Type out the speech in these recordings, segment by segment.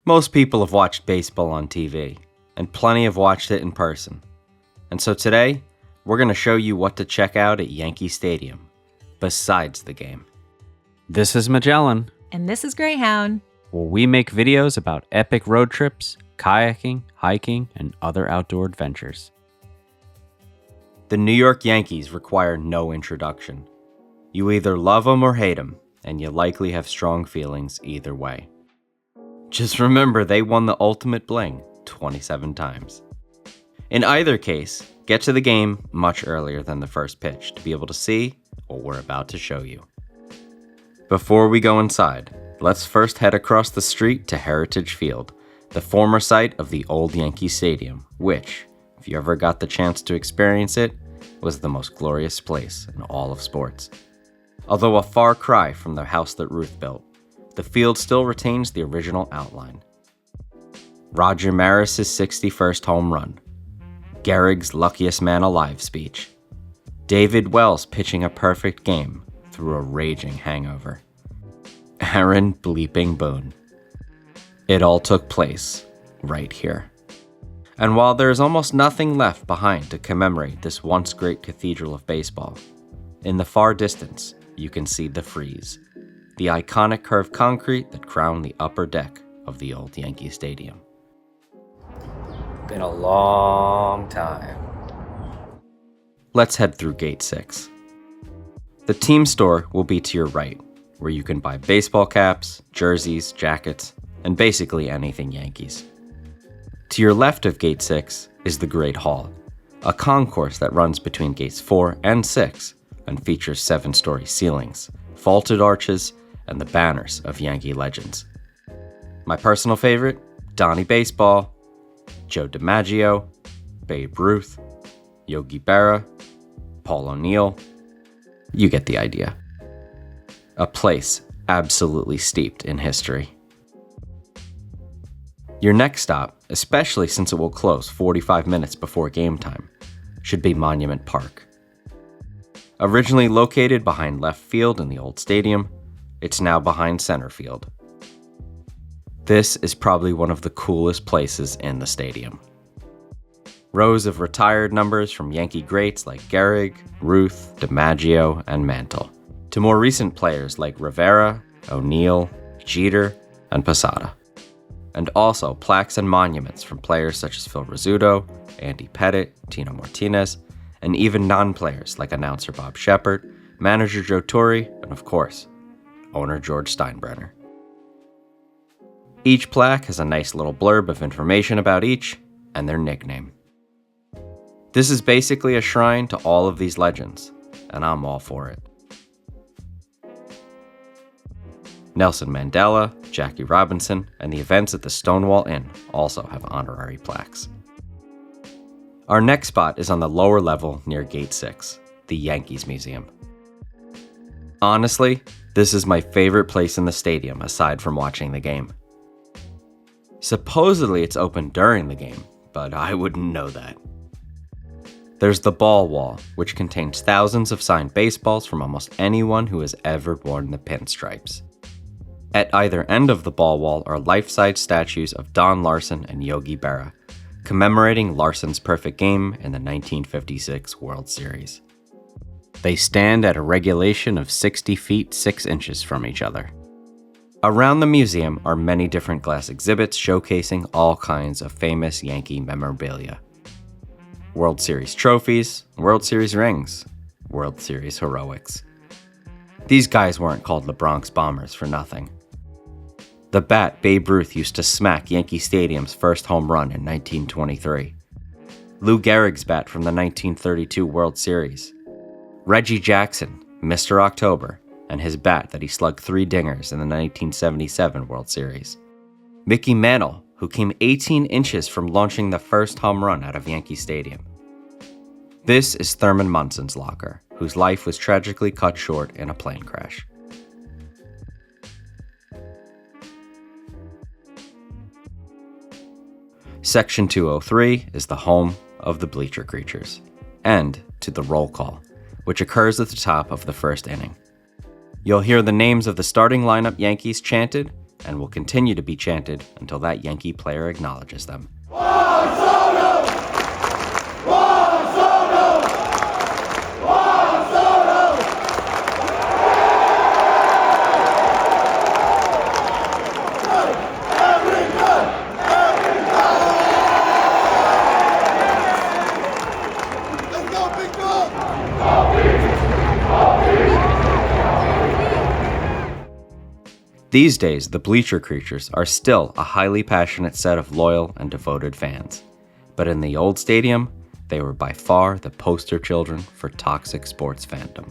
Most people have watched baseball on TV, and plenty have watched it in person. And so today, we're going to show you what to check out at Yankee Stadium, besides the game. This is Magellan, And this is Greyhound. where we make videos about epic road trips, kayaking, hiking, and other outdoor adventures. The New York Yankees require no introduction. You either love them or hate them, and you likely have strong feelings either way. Just remember they won the ultimate bling 27 times. In either case, get to the game much earlier than the first pitch to be able to see what we're about to show you. Before we go inside, let's first head across the street to Heritage Field, the former site of the old Yankee Stadium, which, if you ever got the chance to experience it, was the most glorious place in all of sports. Although a far cry from the house that Ruth built, the field still retains the original outline. Roger Maris's 61st home run, Gehrig's luckiest man alive speech, David Wells pitching a perfect game through a raging hangover, Aaron bleeping Boone. It all took place right here. And while there is almost nothing left behind to commemorate this once great cathedral of baseball, in the far distance you can see the frieze, the iconic curved concrete that crowned the upper deck of the old Yankee Stadium. Been a long time. Let's head through Gate 6. The team store will be to your right, where you can buy baseball caps, jerseys, jackets, and basically anything Yankees. To your left of Gate 6 is the Great Hall, a concourse that runs between Gates 4 and 6 and features 7-story ceilings, vaulted arches, and the banners of Yankee legends. My personal favorite, Donnie Baseball, Joe DiMaggio, Babe Ruth, Yogi Berra, Paul O'Neill. You get the idea. A place absolutely steeped in history. Your next stop, especially since it will close 45 minutes before game time, should be Monument Park. Originally located behind left field in the old stadium, it's now behind center field. This is probably one of the coolest places in the stadium. Rows of retired numbers from Yankee greats like Gehrig, Ruth, DiMaggio, and Mantle, to more recent players like Rivera, O'Neill, Jeter, and Posada. And also plaques and monuments from players such as Phil Rizzuto, Andy Pettitte, Tino Martinez, and even non-players like announcer Bob Shepard, manager Joe Torre, and of course, owner George Steinbrenner. Each plaque has a nice little blurb of information about each and their nickname. This is basically a shrine to all of these legends, and I'm all for it. Nelson Mandela, Jackie Robinson, and the events at the Stonewall Inn also have honorary plaques. Our next spot is on the lower level near Gate 6, the Yankees Museum. Honestly, this is my favorite place in the stadium aside from watching the game. Supposedly it's open during the game, but I wouldn't know that. There's the ball wall, which contains thousands of signed baseballs from almost anyone who has ever worn the pinstripes. At either end of the ball wall are life-size statues of Don Larsen and Yogi Berra, commemorating Larsen's perfect game in the 1956 World Series. They stand at a regulation of 60 feet 6 inches from each other. Around the museum are many different glass exhibits showcasing all kinds of famous Yankee memorabilia. World Series trophies, World Series rings, World Series heroics. These guys weren't called the Bronx Bombers for nothing. The bat Babe Ruth used to smack Yankee Stadium's first home run in 1923. Lou Gehrig's bat from the 1932 World Series. Reggie Jackson, Mr. October, and his bat that he slugged 3 dingers in the 1977 World Series. Mickey Mantle, who came 18 inches from launching the first home run out of Yankee Stadium. This is Thurman Munson's locker, whose life was tragically cut short in a plane crash. Section 203 is the home of the Bleacher Creatures, and to the roll call, which occurs at the top of the first inning. You'll hear the names of the starting lineup Yankees chanted and will continue to be chanted until that Yankee player acknowledges them. These days, the Bleacher Creatures are still a highly passionate set of loyal and devoted fans. But in the old stadium, they were by far the poster children for toxic sports fandom.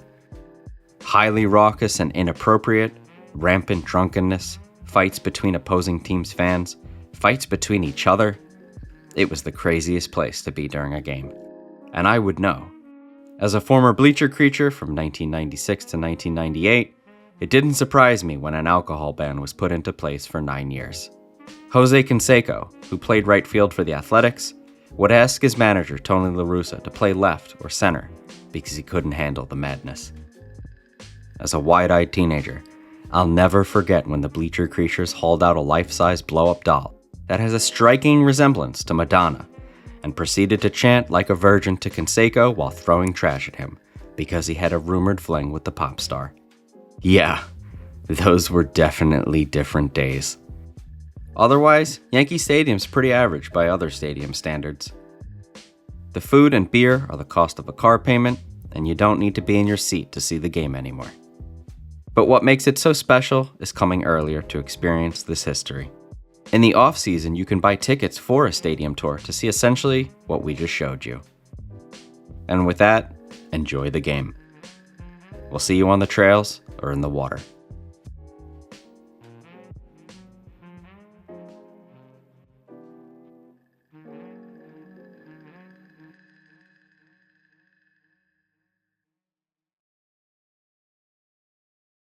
Highly raucous and inappropriate, rampant drunkenness, fights between opposing teams' fans, fights between each other. It was the craziest place to be during a game. And I would know. As a former Bleacher Creature from 1996 to 1998, it didn't surprise me when an alcohol ban was put into place for 9 years. Jose Canseco, who played right field for the Athletics, would ask his manager Tony La Russa to play left or center because he couldn't handle the madness. As a wide-eyed teenager, I'll never forget when the Bleacher Creatures hauled out a life-size blow-up doll that has a striking resemblance to Madonna and proceeded to chant like a virgin to Canseco while throwing trash at him because he had a rumored fling with the pop star. Yeah, those were definitely different days. Otherwise, Yankee Stadium's pretty average by other stadium standards. The food and beer are the cost of a car payment, and you don't need to be in your seat to see the game anymore. But what makes it so special is coming earlier to experience this history. In the off-season, you can buy tickets for a stadium tour to see essentially what we just showed you. And with that, enjoy the game. We'll see you on the trails or in the water.